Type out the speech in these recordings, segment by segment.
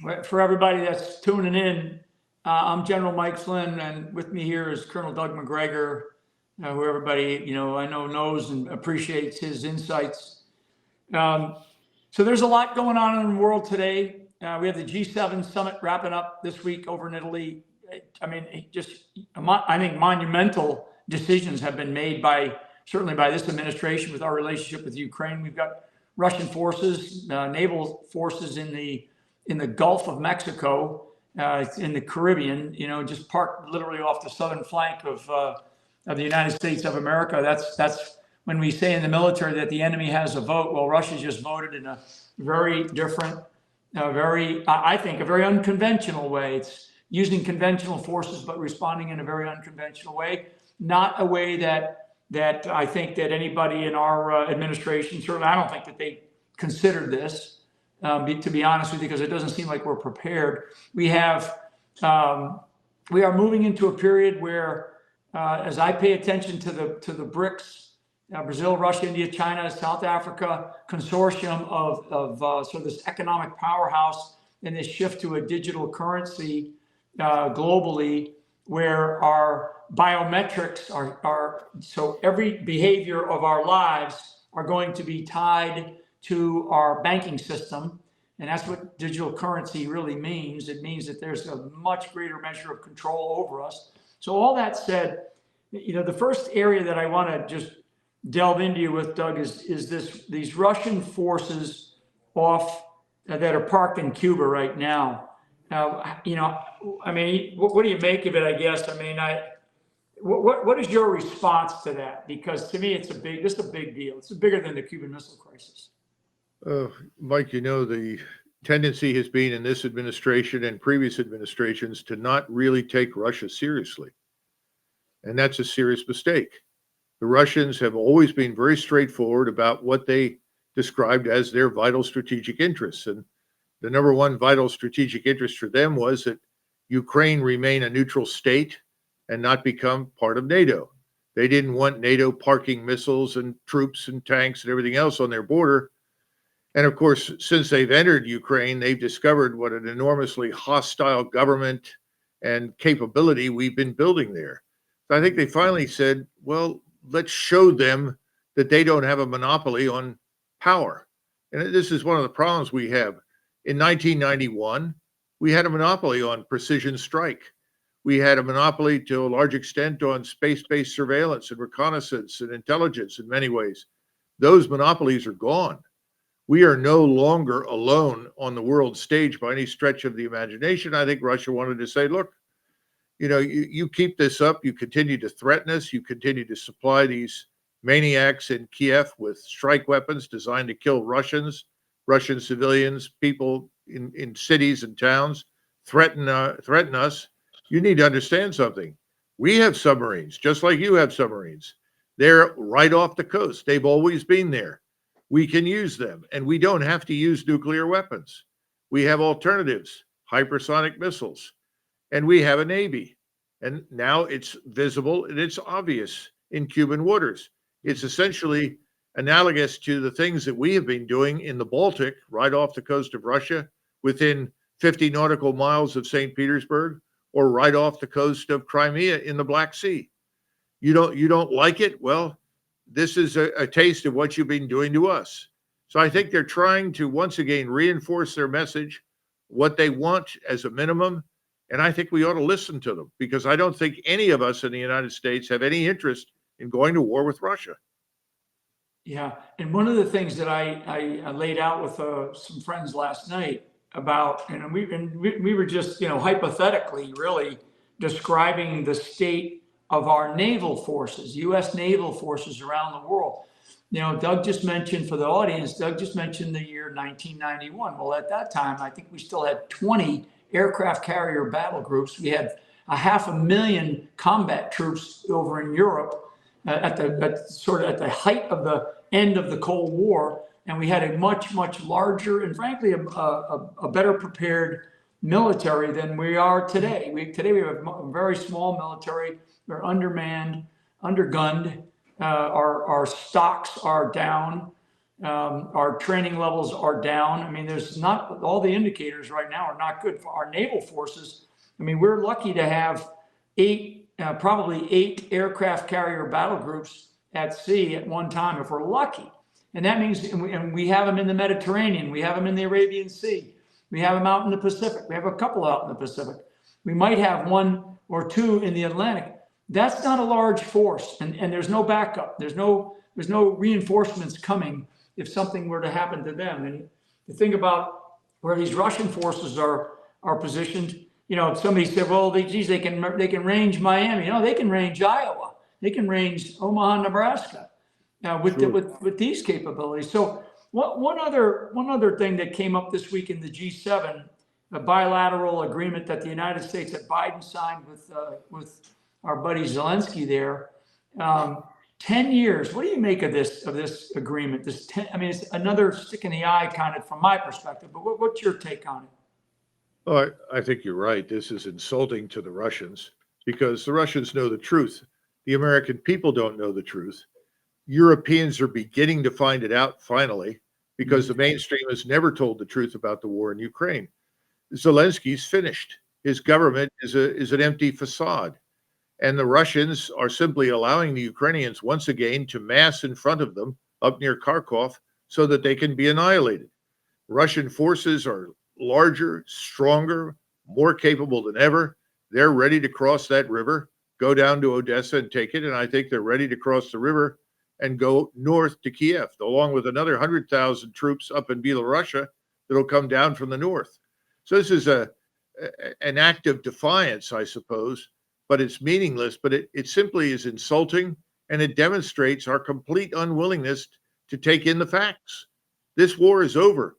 For everybody that's tuning in, I'm General Mike Flynn, and with me here is Colonel Doug MacGregor, who everybody I know knows and appreciates his insights. So there's a lot going on in the world today. We have the G7 summit wrapping up this week over in Italy. I mean, I think monumental decisions have been made certainly by this administration with our relationship with Ukraine. We've got Russian forces, naval forces in the Gulf of Mexico, in the Caribbean, just parked literally off the southern flank of the United States of America. That's when we say in the military that the enemy has a vote. Well, Russia just voted in a very different, I think, a very unconventional way. It's using conventional forces, but responding in a very unconventional way, not a way that I think that anybody in our administration, certainly I don't think that they considered this, to be honest with you, because it doesn't seem like we're prepared. We are moving into a period where, as I pay attention to the BRICS, Brazil, Russia, India, China, South Africa consortium of sort of this economic powerhouse and this shift to a digital currency globally, where our biometrics are so every behavior of our lives are going to be tied to our banking system. And that's what digital currency really means. It means that there's a much greater measure of control over us. So all that said, the first area that I want to just delve into you with, Doug, is these Russian forces that are parked in Cuba right now. I mean, what do you make of it? I guess. I mean, what is your response to that? Because to me, it's a big deal. It's bigger than the Cuban Missile Crisis. Mike, the tendency has been in this administration and previous administrations to not really take Russia seriously. And that's a serious mistake. The Russians have always been very straightforward about what they described as their vital strategic interests. And the number one vital strategic interest for them was that Ukraine remain a neutral state and not become part of NATO. They didn't want NATO parking missiles and troops and tanks and everything else on their border. And of course, since they've entered Ukraine, they've discovered what an enormously hostile government and capability we've been building there. So I think they finally said, well, let's show them that they don't have a monopoly on power. And this is one of the problems we have. In 1991, we had a monopoly on precision strike. We had a monopoly to a large extent on space-based surveillance and reconnaissance and intelligence in many ways. Those monopolies are gone. We are no longer alone on the world stage by any stretch of the imagination. I think Russia wanted to say, look, you keep this up, you continue to threaten us, you continue to supply these maniacs in Kiev with strike weapons designed to kill Russians, Russian civilians, people in cities and towns, threaten us. You need to understand something. We have submarines, just like you have submarines. They're right off the coast. They've always been there. We can use them, and we don't have to use nuclear weapons. We have alternatives, hypersonic missiles, and we have a Navy. And now it's visible and it's obvious in Cuban waters. It's essentially analogous to the things that we have been doing in the Baltic, right off the coast of Russia, within 50 nautical miles of St. Petersburg, or right off the coast of Crimea in the Black Sea. You don't like it? Well, this is a taste of what you've been doing to us. So I think they're trying to once again reinforce their message, what they want as a minimum. And I think we ought to listen to them, because I don't think any of us in the United States have any interest in going to war with Russia. Yeah. And one of the things that I laid out with some friends last night about, and we were just, hypothetically really describing the state of our naval forces, U.S. naval forces around the world. Doug just mentioned, for the audience, Doug just mentioned the year 1991. Well, at that time, I think we still had 20 aircraft carrier battle groups. We had 500,000 combat troops over in Europe at the height of the end of the Cold War. And we had a much, much larger and frankly, a better prepared military than we are today. Today we have a very small military. We're undermanned, undergunned. Our stocks are down. Our training levels are down. I mean, there's not, all the indicators right now are not good for our naval forces. I mean, we're lucky to have probably eight aircraft carrier battle groups at sea at one time, if we're lucky. And that means, and we have them in the Mediterranean, we have them in the Arabian Sea, we have them out in the Pacific, we have a couple out in the Pacific. We might have one or two in the Atlantic. That's not a large force, and there's no backup. There's no reinforcements coming if something were to happen to them. And you think about where these Russian forces are positioned. You know, somebody said, well, they can range Miami. You know, they can range Iowa. They can range Omaha, Nebraska. With these capabilities. So one other thing that came up this week in the G7, a bilateral agreement that the United States, that Biden signed with our buddy Zelensky there. 10 years. What do you make of this agreement? I mean, it's another stick in the eye, kind of, from my perspective. But what's your take on it? Oh, I think you're right. This is insulting to the Russians because the Russians know the truth. The American people don't know the truth. Europeans are beginning to find it out finally because the mainstream has never told the truth about the war in Ukraine. Zelensky's finished. His government is an empty facade. And the Russians are simply allowing the Ukrainians once again to mass in front of them up near Kharkov so that they can be annihilated. Russian forces are larger, stronger, more capable than ever. They're ready to cross that river, go down to Odessa and take it. And I think they're ready to cross the river and go north to Kiev, along with another 100,000 troops up in Belarusia that'll come down from the north. So this is an act of defiance, I suppose, but it's meaningless. But it simply is insulting, and it demonstrates our complete unwillingness to take in the facts. This war is over.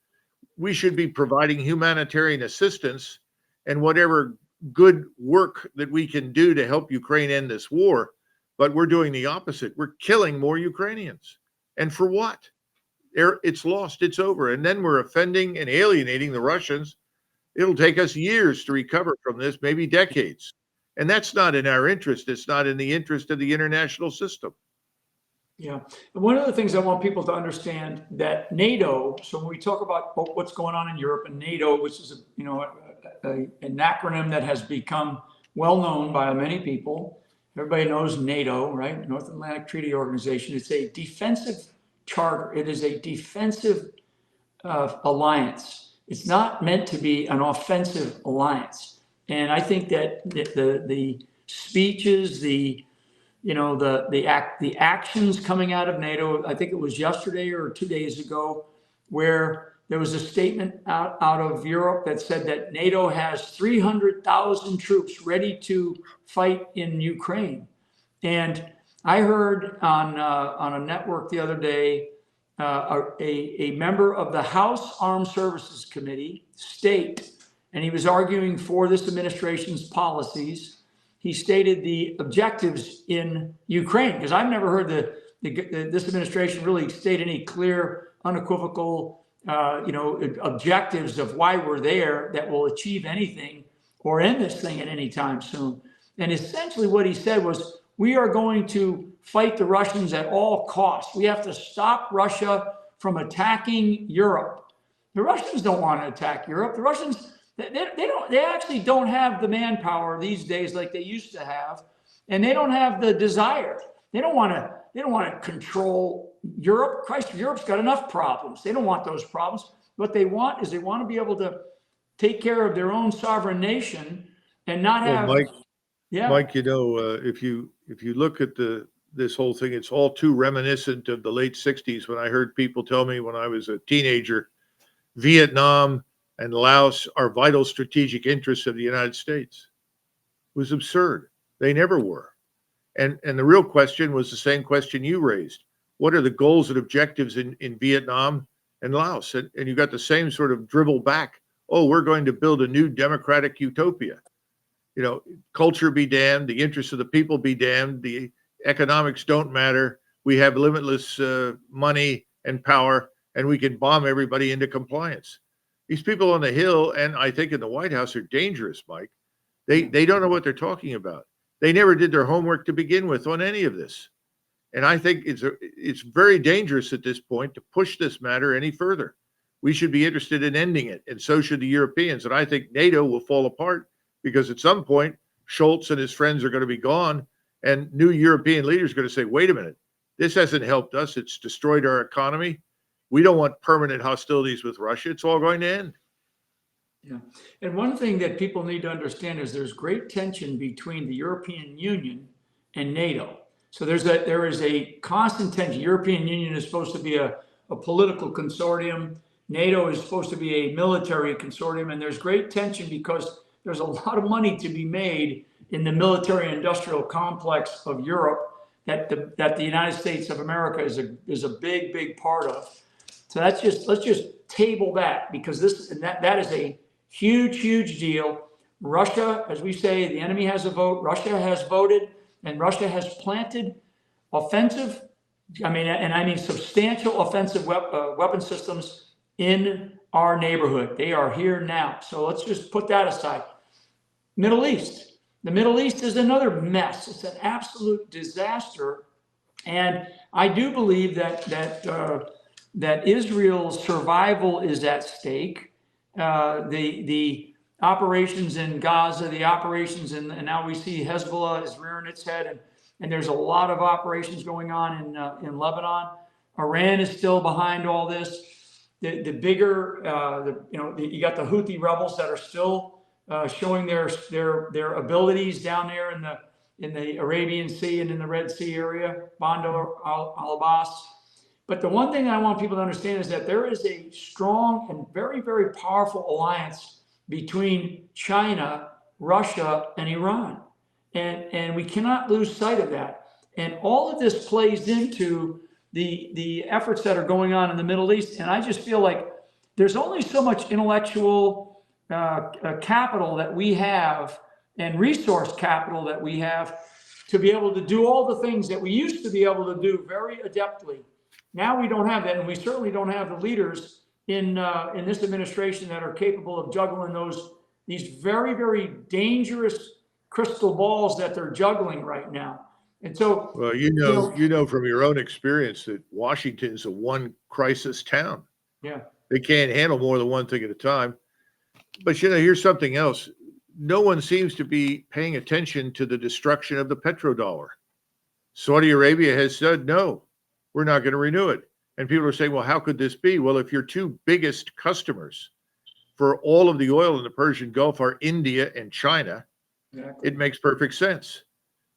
We should be providing humanitarian assistance and whatever good work that we can do to help Ukraine end this war. But we're doing the opposite. We're killing more Ukrainians. And for what? It's lost. It's over. And then we're offending and alienating the Russians. It'll take us years to recover from this, maybe decades. And that's not in our interest. It's not in the interest of the international system. Yeah. And one of the things I want people to understand, that NATO, so when we talk about what's going on in Europe and NATO, which is an acronym that has become well known by many people. Everybody knows NATO, right? North Atlantic Treaty Organization. It's a defensive charter. It is a defensive alliance. It's not meant to be an offensive alliance. And I think that the speeches, the actions coming out of NATO, I think it was yesterday or 2 days ago, where there was a statement out of Europe that said that NATO has 300,000 troops ready to fight in Ukraine. And I heard on a network the other day, a member of the House Armed Services Committee state, and he was arguing for this administration's policies. He stated the objectives in Ukraine, because I've never heard this administration really state any clear, unequivocal objectives of why we're there that will achieve anything or end this thing at any time soon. And essentially what he said was, we are going to fight the Russians at all costs. We have to stop Russia from attacking Europe. The Russians don't want to attack Europe. The Russians, they actually don't have the manpower these days like they used to have, and they don't have the desire. They don't want to control Europe. Christ, Europe's got enough problems. They don't want those problems. What they want is they want to be able to take care of their own sovereign nation and not have. Mike, if you look at this whole thing, it's all too reminiscent of the late 60s when I heard people tell me when I was a teenager, Vietnam and Laos are vital strategic interests of the United States. It was absurd. They never were. And the real question was the same question you raised. What are the goals and objectives in Vietnam and Laos? And you got the same sort of dribble back. Oh, we're going to build a new democratic utopia. Culture be damned, the interests of the people be damned, the economics don't matter. We have limitless money and power, and we can bomb everybody into compliance. These people on the Hill, and I think in the White House, are dangerous, Mike. They don't know what they're talking about. They never did their homework to begin with on any of this. And I think it's very dangerous at this point to push this matter any further. We should be interested in ending it, and so should the Europeans. And I think NATO will fall apart because at some point, Scholz and his friends are going to be gone, and new European leaders are going to say, wait a minute, this hasn't helped us. It's destroyed our economy. We don't want permanent hostilities with Russia. It's all going to end. Yeah. And one thing that people need to understand is there's great tension between the European Union and NATO. So there is a constant tension. European Union is supposed to be a political consortium. NATO is supposed to be a military consortium. And there's great tension because there's a lot of money to be made in the military industrial complex of Europe that the United States of America is a big part of. So let's just table that, because that is a huge deal. Russia, as we say, the enemy has a vote. Russia has voted, and Russia has planted offensive, I mean substantial offensive weapon systems in our neighborhood. They are here now. So let's just put that aside. Middle East. The Middle East is another mess. It's an absolute disaster. And I do believe that Israel's survival is at stake. The operations in Gaza, the operations and now we see Hezbollah is rearing its head, and there's a lot of operations going on in Lebanon. Iran is still behind all this. The bigger, you got the Houthi rebels that are still showing their abilities down there in the Arabian Sea and in the Red Sea area, Bandar al-Abbas. But the one thing I want people to understand is that there is a strong and very powerful alliance between China, Russia, and Iran. And we cannot lose sight of that. And all of this plays into the efforts that are going on in the Middle East. And I just feel like there's only so much intellectual capital that we have and resource capital that we have to be able to do all the things that we used to be able to do very adeptly. Now we don't have that, and we certainly don't have the leaders in this administration that are capable of juggling these very dangerous crystal balls that they're juggling right now. And so, well, you know from your own experience that Washington's a one crisis town. Yeah, they can't handle more than one thing at a time. But here's something else. No one seems to be paying attention to the destruction of the petrodollar. Saudi Arabia has said, no, we're not going to renew it. And people are saying, well, how could this be? Well, if your two biggest customers for all of the oil in the Persian Gulf are India and China, exactly, it makes perfect sense.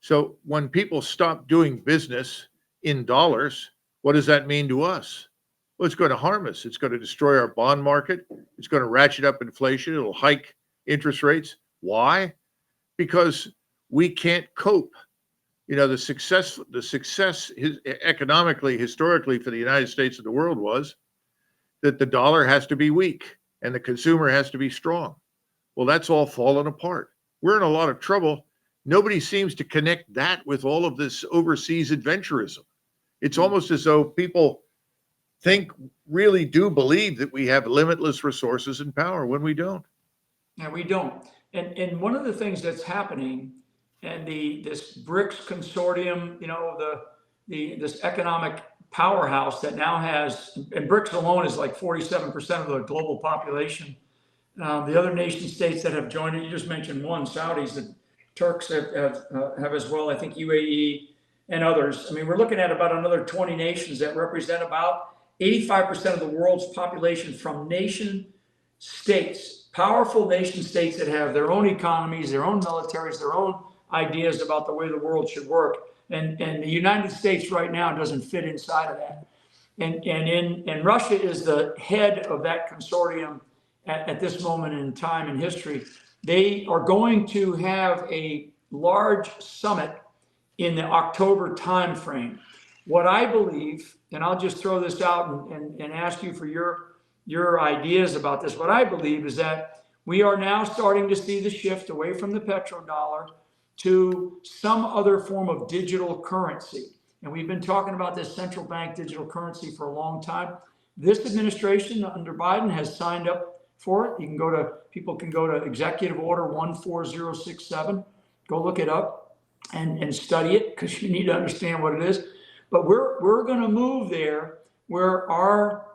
So when people stop doing business in dollars, what does that mean to us? Well, it's going to harm us. It's going to destroy our bond market. It's going to ratchet up inflation. It'll hike interest rates. Why? Because we can't cope. The success economically, historically for the United States and the world was that the dollar has to be weak and the consumer has to be strong. Well, that's all fallen apart. We're in a lot of trouble. Nobody seems to connect that with all of this overseas adventurism. It's almost as though people really do believe that we have limitless resources and power when we don't. Yeah, we don't. And one of the things that's happening, and this BRICS consortium, this economic powerhouse that now has, and BRICS alone is like 47% of the global population. The other nation states that have joined it, you just mentioned one, Saudis, the Turks have as well, I think UAE and others. I mean, we're looking at about another 20 nations that represent about 85% of the world's population from nation states, powerful nation states that have their own economies, their own militaries, their own ideas about the way the world should work. And the United States right now doesn't fit inside of that. And Russia is the head of that consortium at this moment in time in history. They are going to have a large summit in the October timeframe. What I believe, and I'll just throw this out and ask you for your ideas about this. What I believe is that we are now starting to see the shift away from the petrodollar to some other form of digital currency. And we've been talking about this central bank digital currency for a long time. This administration under Biden has signed up for it. People can go to Executive Order 14067, go look it up and study it, because you need to understand what it is. But we're going to move there where our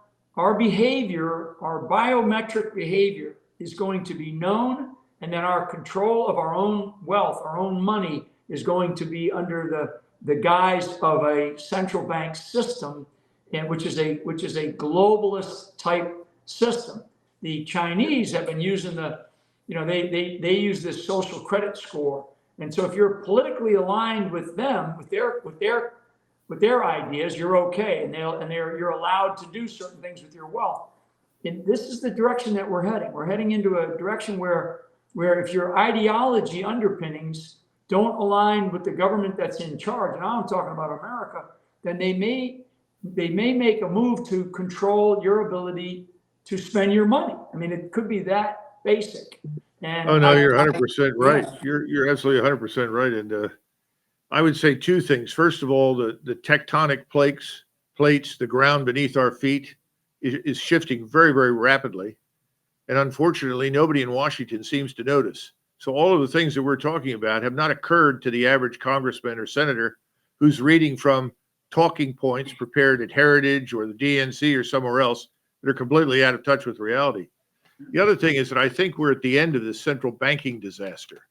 behavior, our biometric behavior is going to be known, and then our control of our own wealth, our own money is going to be under the guise of a central bank system, and which is a globalist type system. The Chinese have been using they use this social credit score. And so if you're politically aligned with them, with their ideas, you're okay, and you're allowed to do certain things with your wealth. And this is the direction that we're heading. We're heading into a direction where if your ideology underpinnings don't align with the government that's in charge, and I'm talking about America, then they may make a move to control your ability to spend your money. I mean, it could be that basic. And Oh no, you're 100% right. Yeah. You're absolutely 100% right. And I would say two things. First of all, the tectonic plates, the ground beneath our feet is shifting very, very rapidly. And unfortunately, nobody in Washington seems to notice. So all of the things that we're talking about have not occurred to the average congressman or senator who's reading from talking points prepared at Heritage or the DNC or somewhere else that are completely out of touch with reality. The other thing is that I think we're at the end of this central banking disaster.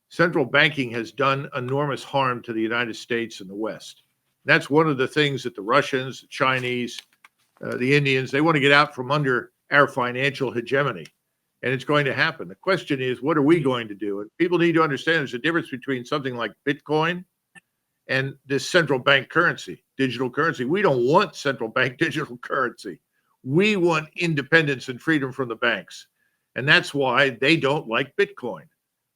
Central banking has done enormous harm to the United States and the West. That's one of the things that the Russians, the Chinese, the Indians, they want to get out from under our financial hegemony. And it's going to happen. The question is, what are we going to do? And people need to understand there's a difference between something like Bitcoin and this central bank currency, digital currency. We don't want central bank digital currency. We want independence and freedom from the banks. And that's why they don't like Bitcoin.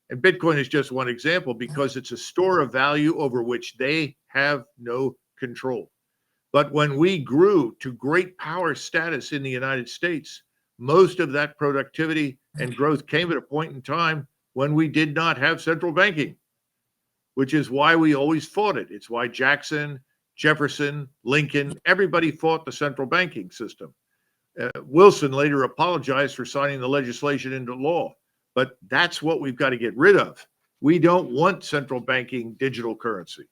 And Bitcoin is just one example because it's a store of value over which they have no control. But when we grew to great power status in the United States, most of that productivity and growth came at a point in time when we did not have central banking, which is why we always fought it. It's why Jackson, Jefferson, Lincoln, everybody fought the central banking system. Wilson later apologized for signing the legislation into law, but that's what we've got to get rid of. We don't want central banking digital currency.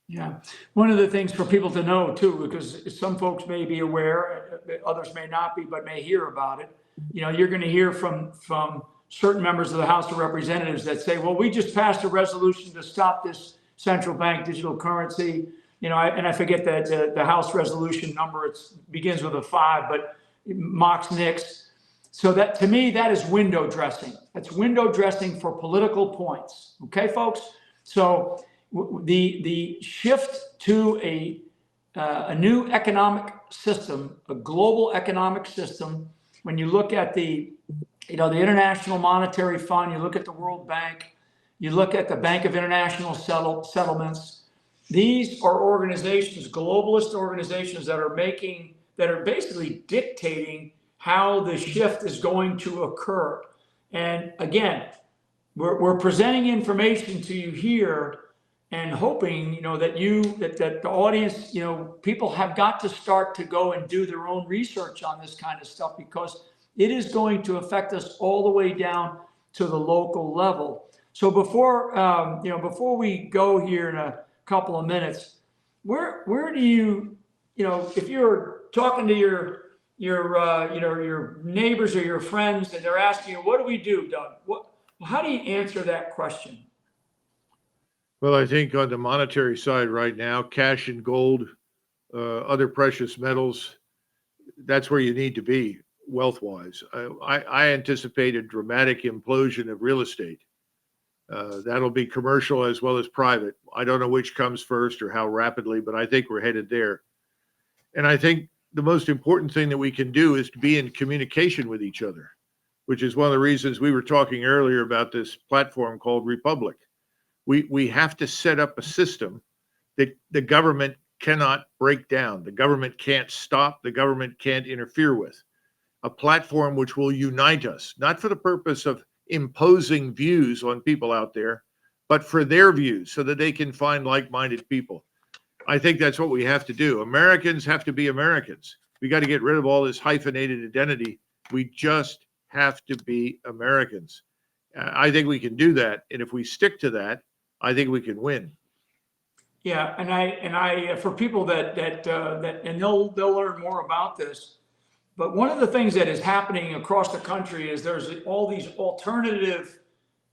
Yeah. One of the things for people to know too, because some folks may be aware, others may not be, but may hear about it. You're going to hear from certain members of the House of Representatives that say, well, we just passed a resolution to stop this central bank digital currency. I forget that the House resolution number, it begins with a 5, but it mocks Nix. So that, to me, that is window dressing. That's window dressing for political points. Okay, folks? So the shift to a new economic system, a global economic system, when you look at the International Monetary Fund, you look at the World Bank, you look at the Bank of International Settlements, these are organizations, globalist organizations that are basically dictating how the shift is going to occur. And again, we're presenting information to you here and hoping, that the audience, people have got to start to go and do their own research on this kind of stuff, because it is going to affect us all the way down to the local level. So before we go here in a couple of minutes, where do you, if you're talking to your neighbors or your friends and they're asking you, what do we do, Doug? How do you answer that question? Well, I think on the monetary side right now, cash and gold, other precious metals, that's where you need to be wealth-wise. I anticipate a dramatic implosion of real estate. That'll be commercial as well as private. I don't know which comes first or how rapidly, but I think we're headed there. And I think the most important thing that we can do is to be in communication with each other, which is one of the reasons we were talking earlier about this platform called Republic. We have to set up a system that the government cannot break down. The government can't stop. The government can't interfere with. A platform which will unite us, not for the purpose of imposing views on people out there, but for their views so that they can find like-minded people. I think that's what we have to do. Americans have to be Americans. We got to get rid of all this hyphenated identity. We just have to be Americans. I think we can do that. And if we stick to that, I think we can win. Yeah, and I for people that and they'll learn more about this. But one of the things that is happening across the country is there's all these alternative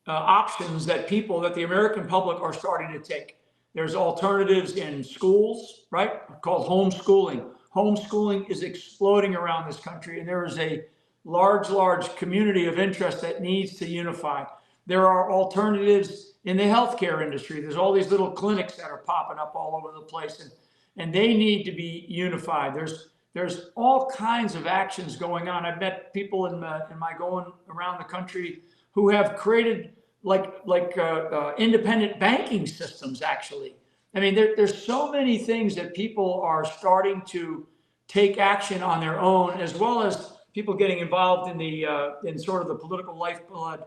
options that the American public are starting to take. There's alternatives in schools, right? Called homeschooling. Homeschooling is exploding around this country, and there is a large community of interest that needs to unify. There are alternatives in the healthcare industry. There's all these little clinics that are popping up all over the place, and they need to be unified. There's all kinds of actions going on. I've met people in my going around the country who have created independent banking systems. Actually, I mean, there's so many things that people are starting to take action on their own, as well as people getting involved in in sort of the political lifeblood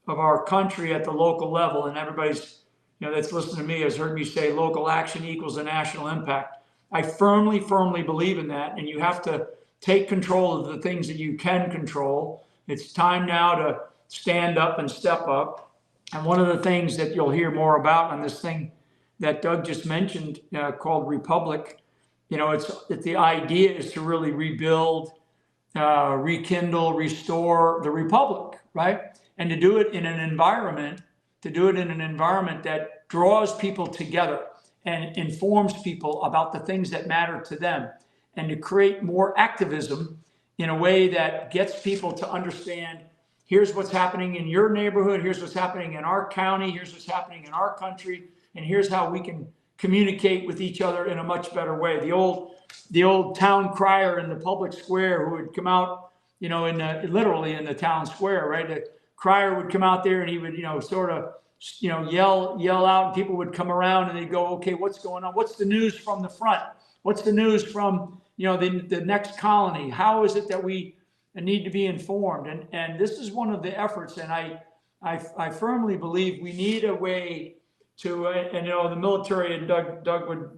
of our country at the local level. And everybody's, that's listening to me has heard me say local action equals a national impact. I firmly believe in that. And you have to take control of the things that you can control. It's time now to stand up and step up. And one of the things that you'll hear more about on this thing that Doug just mentioned, called Republic, it's the idea is to really rebuild, rekindle, restore the Republic, right? And to do it in an environment, that draws people together and informs people about the things that matter to them, and to create more activism in a way that gets people to understand, here's what's happening in your neighborhood, here's what's happening in our county, here's what's happening in our country, and here's how we can communicate with each other in a much better way. The old town crier in the public square who would come out, literally in the town square, right? The crier would come out there and he would, sort of, yell out, and people would come around and they'd go, okay, what's going on? What's the news from the front? What's the news from, the next colony? How is it that we need to be informed? And this is one of the efforts. And I firmly believe we need a way to, and the military, and Doug would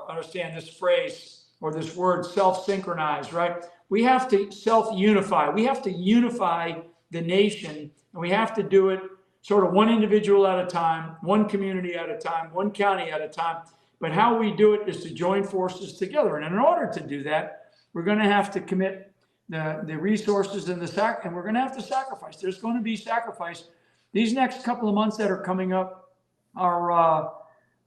understand this phrase or this word, self-synchronize, right? We have to self-unify. We have to unify the nation, and we have to do it sort of one individual at a time, one community at a time, one county at a time. But how we do it is to join forces together. And in order to do that, we're going to have to commit the resources and and we're going to have to sacrifice. There's going to be sacrifice. These next couple of months that are coming up are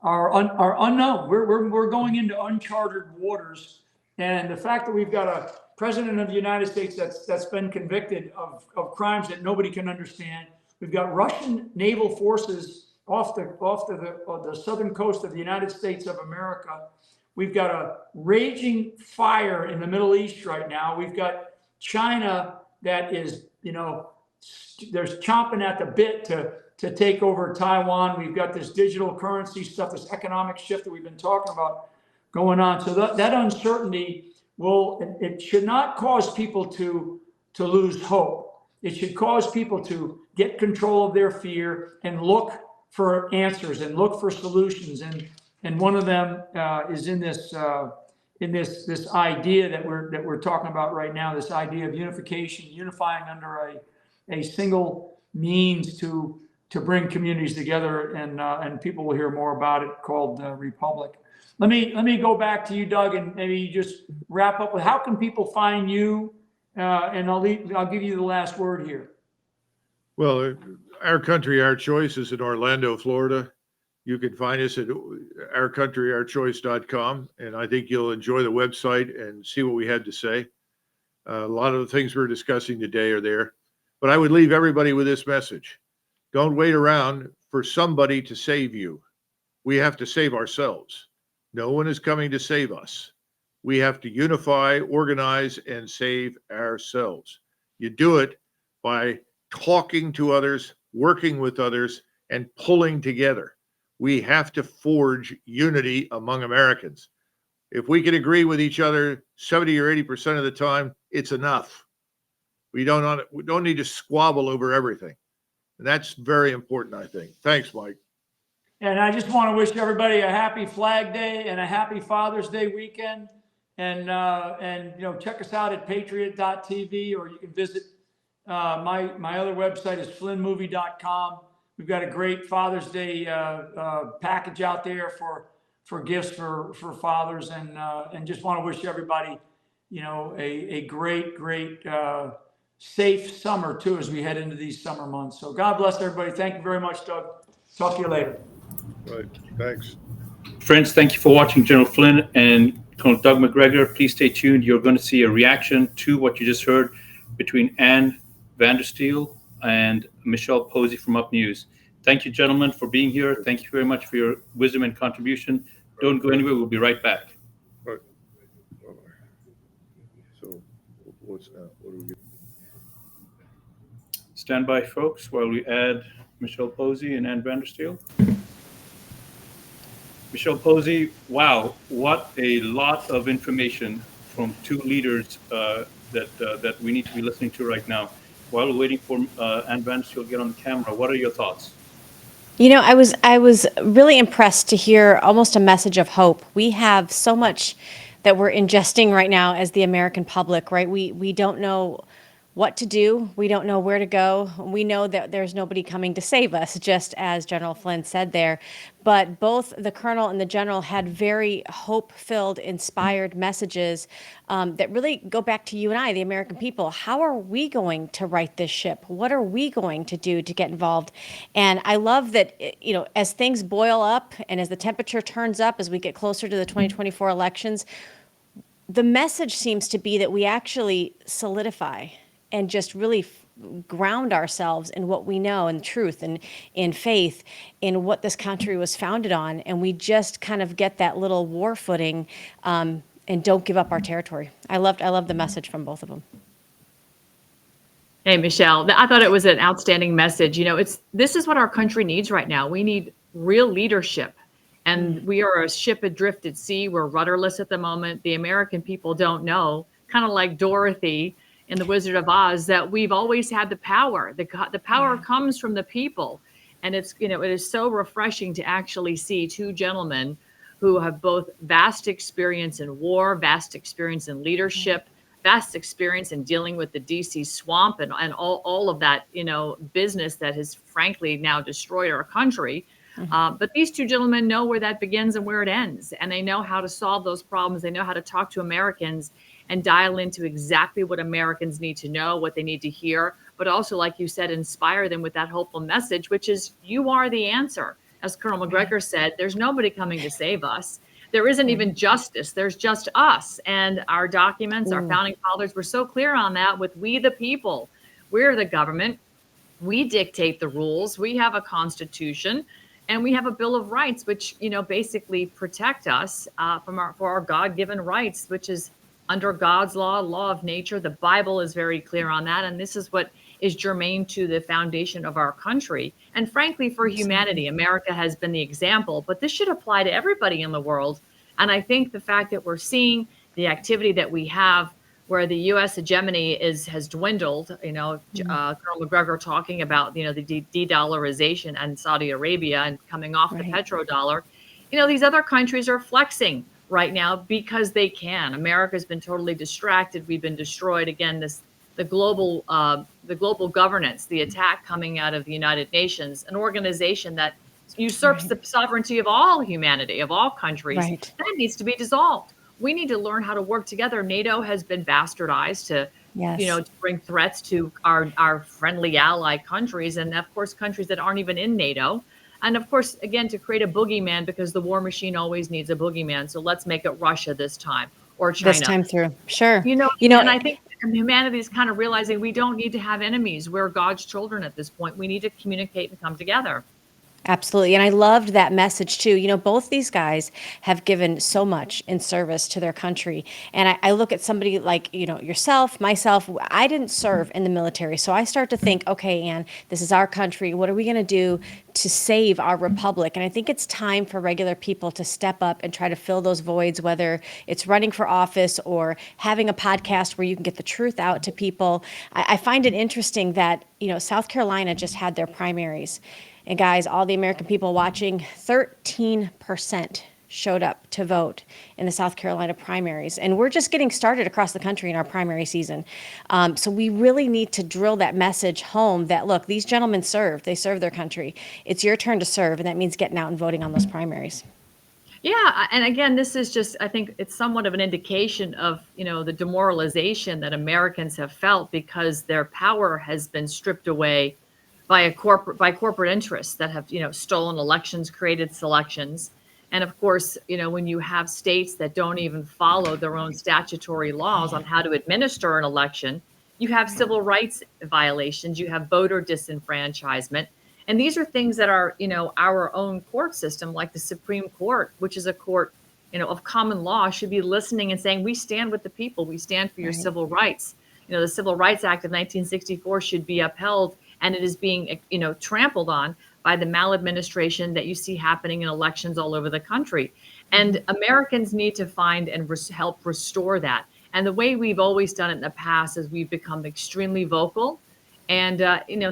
unknown. We're going into uncharted waters. And the fact that we've got a president of the United States that's been convicted of crimes that nobody can understand. We've got Russian naval forces off the southern coast of the United States of America. We've got a raging fire in the Middle East right now. We've got China that is, there's chomping at the bit to take over Taiwan. We've got this digital currency stuff, this economic shift that we've been talking about going on. So that uncertainty it should not cause people to lose hope. It should cause people to get control of their fear and look for answers and look for solutions. And one of them is in this idea that we're talking about right now. This idea of unification, unifying under a single means to bring communities together, and people will hear more about it, called Republic. Let me go back to you, Doug, and maybe you just wrap up with how can people find you, and I'll give you the last word here. Well, Our Country, Our Choice is in Orlando, Florida. You can find us at ourcountryourchoice.com, and I think you'll enjoy the website and see what we had to say. A lot of the things we're discussing today are there, but I would leave everybody with this message. Don't wait around for somebody to save you. We have to save ourselves. No one is coming to save us. We have to unify, organize, and save ourselves. You do it by talking to others, working with others, and pulling together. We have to forge unity among Americans. If we can agree with each other 70 or 80% of the time, it's enough. We don't need to squabble over everything. And that's very important, I think. Thanks, Mike. And I just want to wish everybody a happy Flag Day and a happy Father's Day weekend. And check us out at patriot.tv, or you can visit my other website is flynnmovie.com. We've got a great Father's Day package out there for gifts for fathers, and just want to wish everybody, a great, safe summer too, as we head into these summer months. So God bless everybody. Thank you very much, Doug. Talk to you later. Right. Thanks. Friends, thank you for watching General Flynn and Colonel Doug MacGregor. Please stay tuned. You're going to see a reaction to what you just heard between Ann Vandersteel and Michelle Pozzie from Up News. Thank you, gentlemen, for being here. Thank you very much for your wisdom and contribution. Don't go anywhere. We'll be right back. Right. So what's now? What do we get? Stand by, folks, while we add Michelle Pozzie and Ann Vandersteel. Michelle Pozzie, wow, what a lot of information from two leaders that we need to be listening to right now. While we're waiting for Ann Vandersteel to get on the camera, what are your thoughts? I was really impressed to hear almost a message of hope. We have so much that we're ingesting right now as the American public, right? We don't know what to do. We don't know where to go. We know that there's nobody coming to save us, just as General Flynn said there. But both the Colonel and the General had very hope-filled, inspired messages that really go back to you and I, the American people. How are we going to right this ship? What are we going to do to get involved? And I love that, as things boil up and as the temperature turns up, as we get closer to the 2024 elections, the message seems to be that we actually solidify and just really ground ourselves in what we know and truth and in faith in what this country was founded on. And we just kind of get that little war footing and don't give up our territory. I loved the message from both of them. Hey, Michelle, I thought it was an outstanding message. This is what our country needs right now. We need real leadership. And we are a ship adrift at sea. We're rudderless at the moment. The American people don't know, kind of like Dorothy in The Wizard of Oz, that we've always had the power. The power comes from the people. And it is so refreshing to actually see two gentlemen who have both vast experience in war, vast experience in leadership, vast experience in dealing with the DC swamp and all of that, business that has frankly now destroyed our country. But these two gentlemen know where that begins and where it ends. And they know how to solve those problems. They know how to talk to Americans and dial into exactly what Americans need to know, what they need to hear, but also, like you said, inspire them with that hopeful message, which is you are the answer. As Colonel MacGregor said, there's nobody coming to save us. There isn't even justice. There's just us. And our documents, our founding fathers were so clear on that with we the people. We're the government. We dictate the rules. We have a constitution. And we have a Bill of Rights, which, basically protect us for our God-given rights, which is under God's law of nature. The Bible is very clear on that. And this is what is germane to the foundation of our country. And frankly, for humanity, America has been the example, but this should apply to everybody in the world. And I think the fact that we're seeing the activity that we have where the U.S. hegemony has dwindled, Colonel MacGregor talking about, the de-dollarization and Saudi Arabia and coming off the petrodollar. These other countries are flexing right now because they can. America's been totally distracted. We've been destroyed. Again, the global governance, the attack coming out of the United Nations, an organization that usurps the sovereignty of all humanity, of all countries, that needs to be dissolved. We need to learn how to work together. NATO has been bastardized to, to bring threats to our friendly ally countries, and of course, countries that aren't even in NATO. And of course, again, to create a boogeyman, because the war machine always needs a boogeyman. So let's make it Russia this time, or China. This time through, sure. And I think humanity is kind of realizing we don't need to have enemies. We're God's children at this point. We need to communicate and come together. Absolutely. And I loved that message too. Both these guys have given so much in service to their country. And I look at somebody like, yourself, myself, I didn't serve in the military. So I start to think, okay, Ann, this is our country. What are we going to do to save our republic? And I think it's time for regular people to step up and try to fill those voids, whether it's running for office or having a podcast where you can get the truth out to people. I find it interesting that, South Carolina just had their primaries. And guys, all the American people watching, 13% showed up to vote in the South Carolina primaries. And we're just getting started across the country in our primary season. So we really need to drill that message home that, look, these gentlemen served. They served their country. It's your turn to serve, and that means getting out and voting on those primaries. Yeah, and again, this is just, I think it's somewhat of an indication of, the demoralization that Americans have felt because their power has been stripped away by corporate interests that have, stolen elections, created selections. And of course, when you have states that don't even follow their own statutory laws on how to administer an election, you have civil rights violations, you have voter disenfranchisement. And these are things that are, our own court system, like the Supreme Court, which is a court, of common law, should be listening and saying, we stand with the people. We stand for your Right. civil rights. The Civil Rights Act of 1964 should be upheld, and it is being, trampled on by the maladministration that you see happening in elections all over the country. And Americans need to find and help restore that. And the way we've always done it in the past is we've become extremely vocal and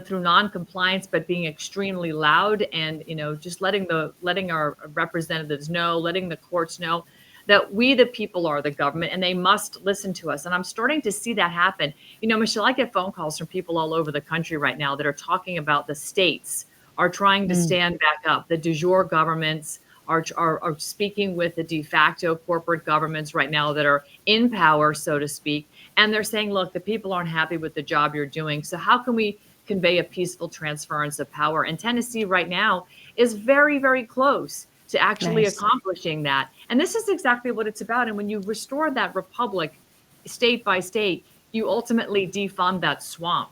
through non-compliance, but being extremely loud and just letting our representatives know, letting the courts know that we the people are the government and they must listen to us. And I'm starting to see that happen. Michelle, I get phone calls from people all over the country right now that are talking about the states are trying to stand back up. The de jure governments are speaking with the de facto corporate governments right now that are in power, so to speak. And they're saying, look, the people aren't happy with the job you're doing. So how can we convey a peaceful transference of power? And Tennessee right now is very, very close to actually Nice. accomplishing that. And this is exactly what it's about. And when you restore that republic state by state, you ultimately defund that swamp.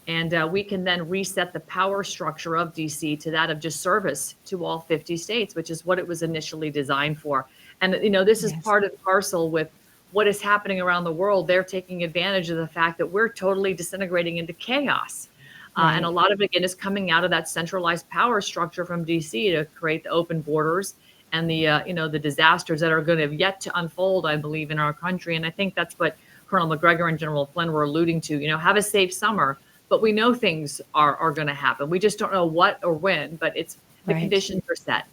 And we can then reset the power structure of DC to that of just service to all 50 states, which is what it was initially designed for. And, this is Yes. part and parcel with what is happening around the world. They're taking advantage of the fact that we're totally disintegrating into chaos. And a lot of it, again, is coming out of that centralized power structure from DC to create the open borders and the, the disasters that are going to have yet to unfold, I believe, in our country. And I think that's what Colonel MacGregor and General Flynn were alluding to, have a safe summer. But we know things are going to happen. We just don't know what or when, but it's the Right. conditions are set.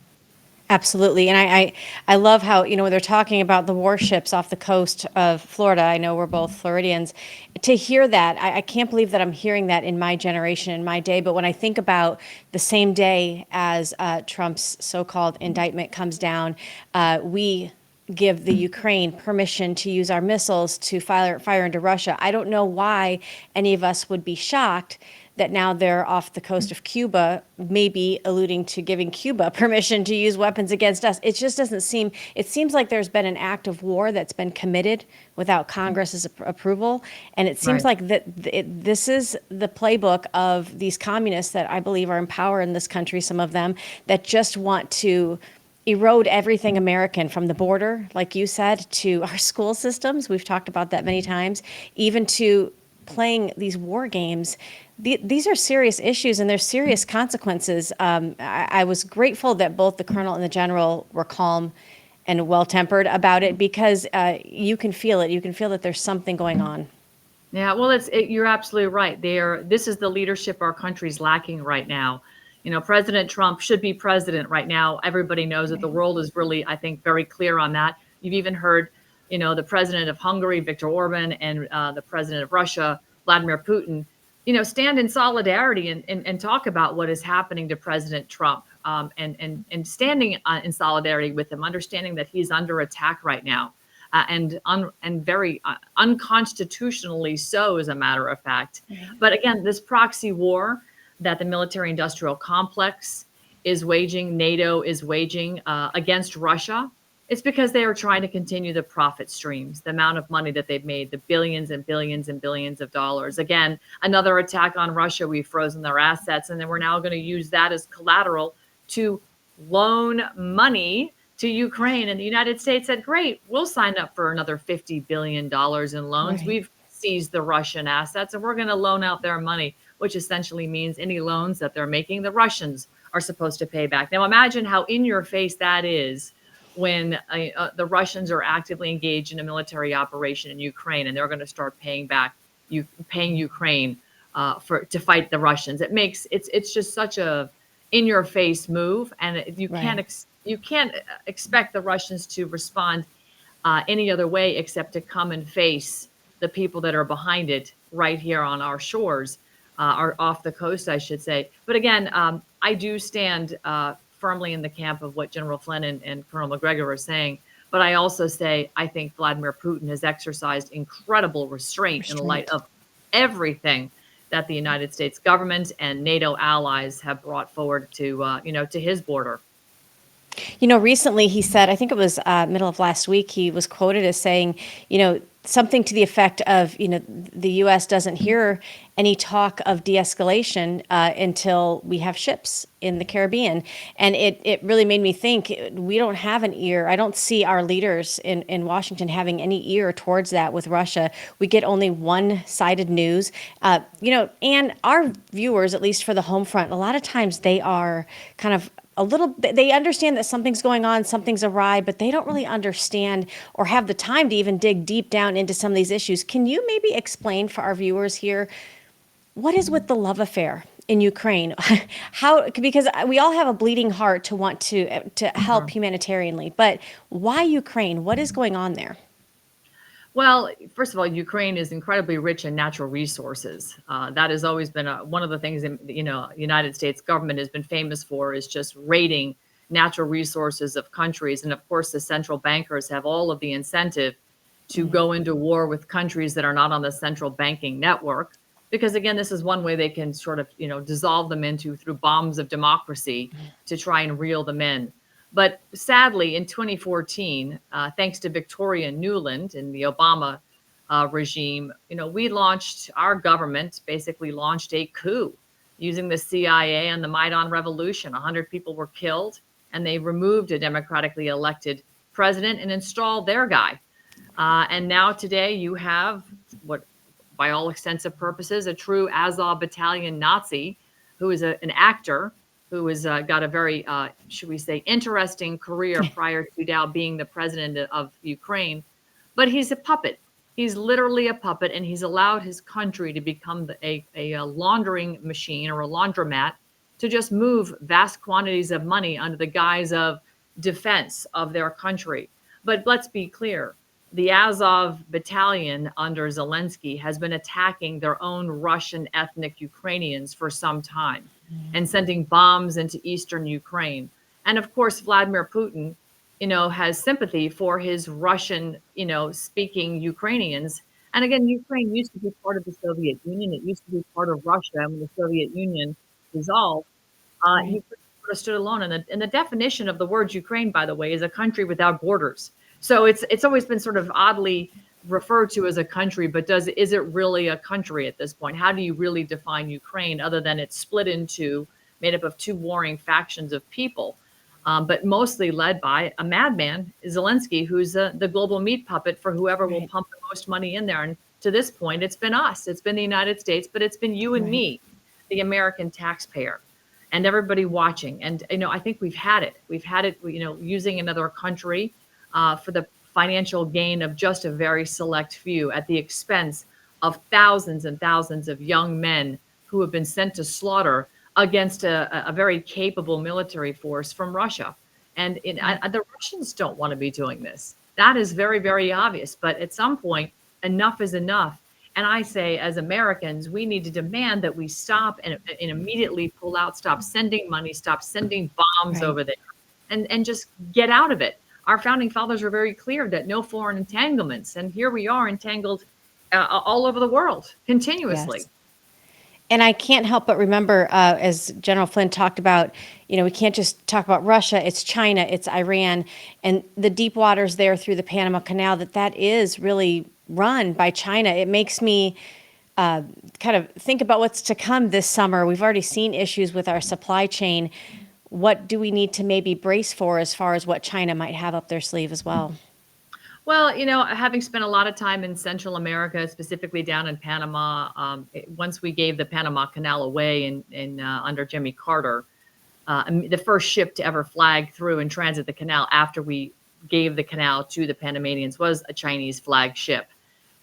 Absolutely. And I love how, when they're talking about the warships off the coast of Florida, I know we're both Floridians, to hear that, I can't believe that I'm hearing that in my generation, in my day. But when I think about the same day as Trump's so-called indictment comes down, we give the Ukraine permission to use our missiles to fire into Russia. I don't know why any of us would be shocked that now they're off the coast of Cuba, maybe alluding to giving Cuba permission to use weapons against us. It just doesn't seem, it seems like there's been an act of war that's been committed without Congress's approval. And it seems Right. like this is the playbook of these communists that I believe are in power in this country, some of them, that just want to erode everything American, from the border, like you said, to our school systems. We've talked about that many times, even to playing these war games. These are serious issues and there's serious consequences. I was grateful that both the colonel and the general were calm and well-tempered about it, because you can feel it. You can feel that there's something going on. Yeah, well, you're absolutely right. This is the leadership our country's lacking right now. President Trump should be president right now. Everybody knows that the world is really, I think, very clear on that. You've even heard, the president of Hungary, Viktor Orban, and the president of Russia, Vladimir Putin, stand in solidarity and talk about what is happening to President Trump, and standing in solidarity with him, understanding that he's under attack right now. And very unconstitutionally so, as a matter of fact. But again, this proxy war that the military-industrial complex is waging, NATO is waging against Russia, it's because they are trying to continue the profit streams, the amount of money that they've made, the billions and billions and billions of dollars. Again, another attack on Russia. We've frozen their assets, and then we're now going to use that as collateral to loan money to Ukraine. And the United States said, great, we'll sign up for another $50 billion in loans. Right. We've seized the Russian assets and we're going to loan out their money, which essentially means any loans that they're making, the Russians are supposed to pay back. Now, imagine how in your face that is when the Russians are actively engaged in a military operation in Ukraine, and they're going to start paying Ukraine to fight the Russians. It's just such a in your face move, and you can't expect the Russians to respond any other way except to come and face the people that are behind it right here on our shores, or off the coast, I should say. But again, I do stand firmly in the camp of what General Flynn and Colonel MacGregor are saying. But I also say I think Vladimir Putin has exercised incredible restraint in light of everything that the United States government and NATO allies have brought forward to, to his border. Recently he said, I think it was middle of last week, he was quoted as saying, something to the effect of, the U.S. doesn't hear any talk of de-escalation until we have ships in the Caribbean. And it really made me think, we don't have an ear. I don't see our leaders in Washington having any ear towards that with Russia. We get only one-sided news. And our viewers, at least for the home front, a lot of times they are kind of they understand that something's going on, something's awry, but they don't really understand or have the time to even dig deep down into some of these issues. Can you maybe explain for our viewers here, what is with the love affair in Ukraine? Because we all have a bleeding heart to want to help humanitarianly, but why Ukraine? What is going on there? Well, first of all, Ukraine is incredibly rich in natural resources. That has always been one of the things United States government has been famous for, is just raiding natural resources of countries. And of course, the central bankers have all of the incentive to go into war with countries that are not on the central banking network. Because again, this is one way they can sort of, dissolve them through bombs of democracy to try and reel them in. But sadly, in 2014, thanks to Victoria Nuland in the Obama regime, our government basically launched a coup using the CIA and the Maidan Revolution. 100 people were killed, and they removed a democratically elected president and installed their guy. And now today you have what, by all extensive purposes, a true Azov battalion Nazi who is an actor who has got a very, should we say, interesting career prior to now being the president of Ukraine. But he's a puppet. He's literally a puppet, and he's allowed his country to become a laundering machine or a laundromat to just move vast quantities of money under the guise of defense of their country. But let's be clear. The Azov battalion under Zelensky has been attacking their own Russian ethnic Ukrainians for some time and sending bombs into eastern Ukraine. And of course, Vladimir Putin, has sympathy for his Russian, speaking Ukrainians. And again, Ukraine used to be part of the Soviet Union. It used to be part of Russia when the Soviet Union dissolved. Ukraine sort of stood alone. And the definition of the word Ukraine, by the way, is a country without borders. So it's always been sort of oddly referred to as a country, but is it really a country at this point? How do you really define Ukraine other than it's split into, made up of two warring factions of people, but mostly led by a madman, Zelensky, who's the global meat puppet for whoever will pump the most money in there. And to this point, it's been us, it's been the United States, but it's been you and me, the American taxpayer, and everybody watching. And, I think we've had it, using another country for the financial gain of just a very select few at the expense of thousands and thousands of young men who have been sent to slaughter against a very capable military force from Russia. And the Russians don't want to be doing this. That is very, very obvious. But at some point, enough is enough. And I say, as Americans, we need to demand that we stop and immediately pull out, stop sending money, stop sending bombs over there, and just get out of it. Our founding fathers were very clear that no foreign entanglements. And here we are entangled all over the world continuously. Yes. And I can't help but remember, as General Flynn talked about, we can't just talk about Russia, it's China, it's Iran, and the deep waters there through the Panama Canal, that is really run by China. It makes me kind of think about what's to come this summer. We've already seen issues with our supply chain. What do we need to maybe brace for as far as what China might have up their sleeve as well? Well, having spent a lot of time in Central America, specifically down in Panama, once we gave the Panama Canal away in under Jimmy Carter, the first ship to ever flag through and transit the canal after we gave the canal to the Panamanians was a Chinese flag ship.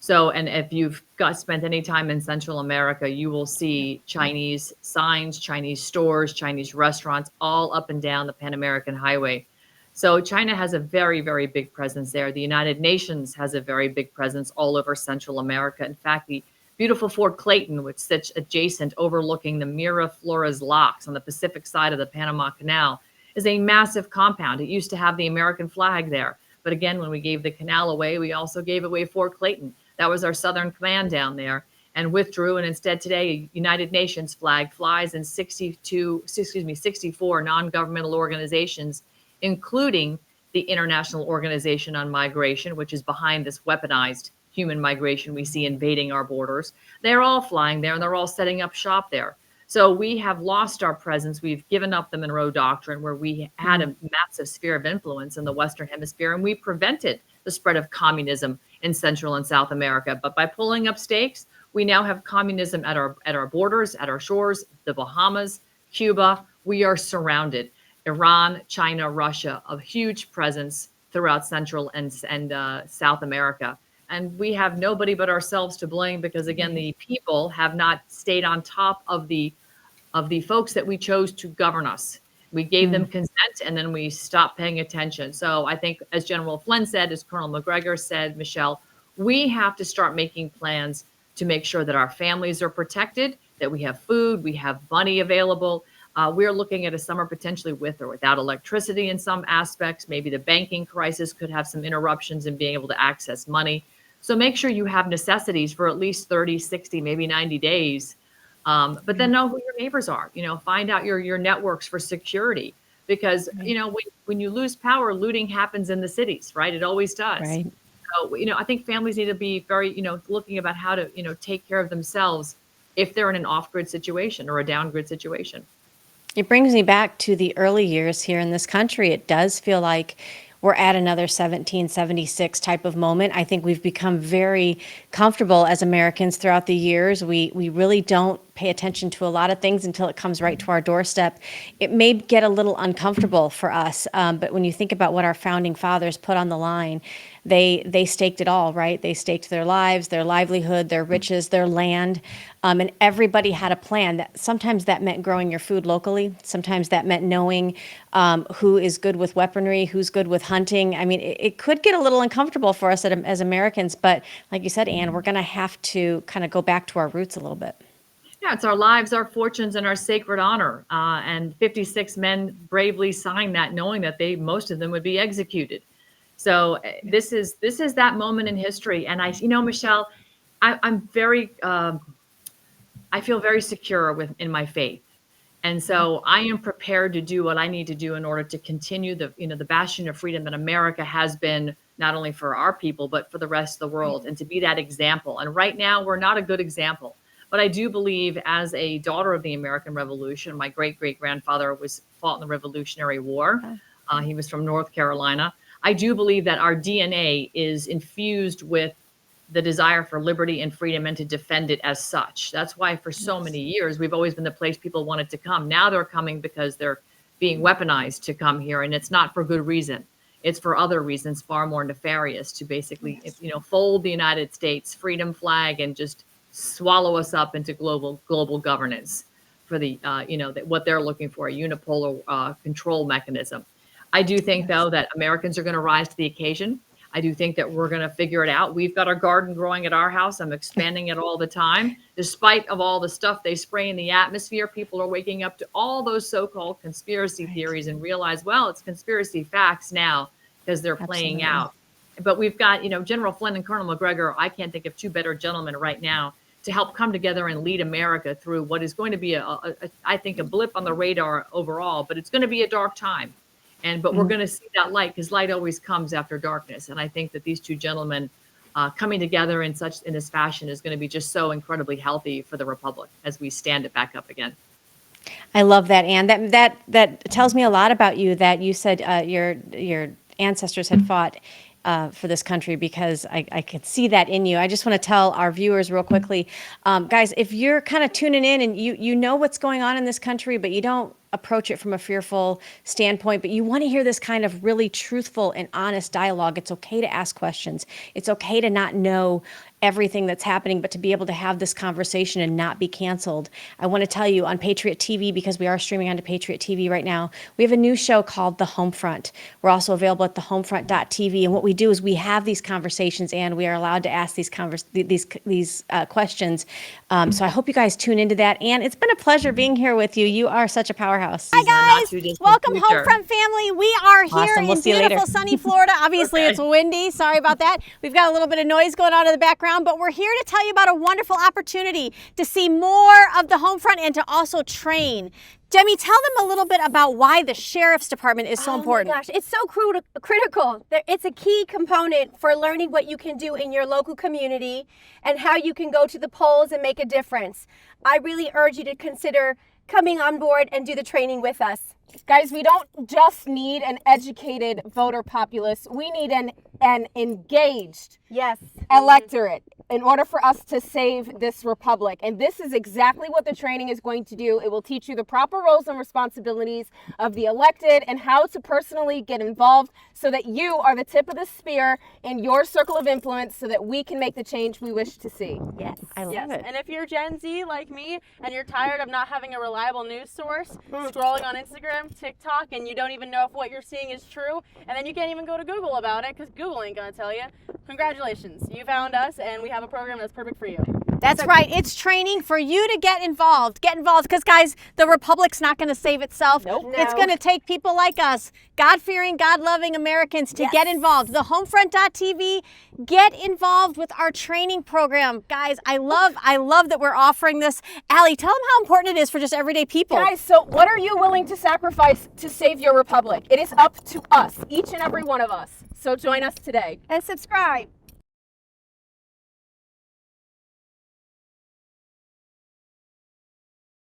So, and if you've spent any time in Central America, you will see Chinese signs, Chinese stores, Chinese restaurants, all up and down the Pan American Highway. So China has a very, very big presence there. The United Nations has a very big presence all over Central America. In fact, the beautiful Fort Clayton, which sits adjacent overlooking the Miraflores locks on the Pacific side of the Panama Canal, is a massive compound. It used to have the American flag there. But again, when we gave the canal away, we also gave away Fort Clayton. That was our Southern Command down there, and withdrew. And instead today, United Nations flag flies in 64 non-governmental organizations, including the International Organization on Migration, which is behind this weaponized human migration we see invading our borders. They're all flying there, and they're all setting up shop there. So we have lost our presence. We've given up the Monroe Doctrine, where we had a massive sphere of influence in the Western Hemisphere, and we prevented the spread of communism in Central and South America. But by pulling up stakes, we now have communism at our borders, at our shores, the Bahamas, Cuba. We are surrounded. Iran, China, Russia, a huge presence throughout Central and South America. And we have nobody but ourselves to blame, because again, the people have not stayed on top of the folks that we chose to govern us. We gave them consent, and then we stopped paying attention. So I think, as General Flynn said, as Colonel MacGregor said, Michelle, we have to start making plans to make sure that our families are protected, that we have food, we have money available. We're looking at a summer potentially with or without electricity in some aspects. Maybe the banking crisis could have some interruptions in being able to access money. So make sure you have necessities for at least 30, 60, maybe 90 days. But then know who your neighbors are. Find out your networks for security, because when you lose power, looting happens in the cities, right? It always does. Right. So I think families need to be very looking about how to take care of themselves if they're in an off-grid situation or a down-grid situation. It brings me back to the early years here in this country. It does feel like we're at another 1776 type of moment. I think we've become very comfortable as Americans throughout the years. We really don't pay attention to a lot of things until it comes right to our doorstep. It may get a little uncomfortable for us, but when you think about what our founding fathers put on the line, they staked it all, right? They staked their lives, their livelihood, their riches, their land, and everybody had a plan. That sometimes that meant growing your food locally. Sometimes that meant knowing who is good with weaponry, who's good with hunting. I mean, it could get a little uncomfortable for us as Americans, but like you said, Anne, we're going to have to kind of go back to our roots a little bit. Yeah, it's our lives, our fortunes, and our sacred honor. And 56 men bravely signed that, knowing that most of them would be executed. So this is that moment in history. And Michelle, I'm very, I feel very secure in my faith. And so I am prepared to do what I need to do in order to continue the bastion of freedom that America has been, not only for our people, but for the rest of the world, and to be that example. And right now, we're not a good example. But I do believe, as a daughter of the American Revolution, my great-great-grandfather fought in the Revolutionary War. He was from North Carolina. I do believe that our DNA is infused with the desire for liberty and freedom, and to defend it as such. That's why for so many years, we've always been the place people wanted to come. Now they're coming because they're being weaponized to come here, and it's not for good reason. It's for other reasons far more nefarious, to basically, fold the United States freedom flag and just swallow us up into global governance for the, what they're looking for, a unipolar control mechanism. I do think, though, that Americans are going to rise to the occasion. I do think that we're going to figure it out. We've got our garden growing at our house. I'm expanding it all the time. Despite of all the stuff they spray in the atmosphere, people are waking up to all those so-called conspiracy theories and realize, well, it's conspiracy facts now, because they're playing out. But we've got, General Flynn and Colonel MacGregor. I can't think of two better gentlemen right now to help come together and lead America through what is going to be I think, a blip on the radar overall, but it's going to be a dark time. But we're going to see that light, because light always comes after darkness. And I think that these two gentlemen coming together in this fashion is going to be just so incredibly healthy for the Republic as we stand it back up again. I love that, Anne. That tells me a lot about you, that you said your ancestors had fought for this country, because I could see that in you. I just want to tell our viewers real quickly, guys, if you're kind of tuning in and you know what's going on in this country, but you don't approach it from a fearful standpoint, but you want to hear this kind of really truthful and honest dialogue, it's okay to ask questions. It's okay to not know everything that's happening, but to be able to have this conversation and not be canceled. I want to tell you, on Patriot TV, because we are streaming onto Patriot TV right now, we have a new show called The Homefront. We're also available at thehomefront.tv. And what we do is we have these conversations, and we are allowed to ask these questions. So I hope you guys tune into that. And it's been a pleasure being here with you. You are such a powerhouse. powerhouse. Hi guys, Welcome Homefront family. We are here Awesome. We'll in see you later. Oh, beautiful sunny Florida. Obviously it's windy. Sorry about that. We've got a little bit of noise going on in the background, but we're here to tell you about a wonderful opportunity to see more of the Homefront and to also train. Demi, tell them a little bit about why the Sheriff's Department is so important. Oh my gosh, it's so critical. It's a key component for learning what you can do in your local community and how you can go to the polls and make a difference. I really urge you to consider coming on board and do the training with us. Guys, we don't just need an educated voter populace. We need an engaged electorate in order for us to save this republic. And this is exactly what the training is going to do. It will teach you the proper roles and responsibilities of the elected and how to personally get involved so that you are the tip of the spear in your circle of influence so that we can make the change we wish to see. Yes, I love it. And if you're Gen Z like me and you're tired of not having a reliable news source, scrolling on Instagram, TikTok, and you don't even know if what you're seeing is true, and then you can't even go to Google about it because Google ain't gonna tell you, congratulations, you found us and we have a program that's perfect for you. That's right. It's training for you to get involved. Get involved because, guys, the Republic's not going to save itself. Nope. It's going to take people like us, God-fearing, God-loving Americans to get involved. The Homefront.tv, get involved with our training program. Guys, I love that we're offering this. Allie, tell them how important it is for just everyday people. Guys, so what are you willing to sacrifice to save your republic? It is up to us, each and every one of us. So join us today. And subscribe.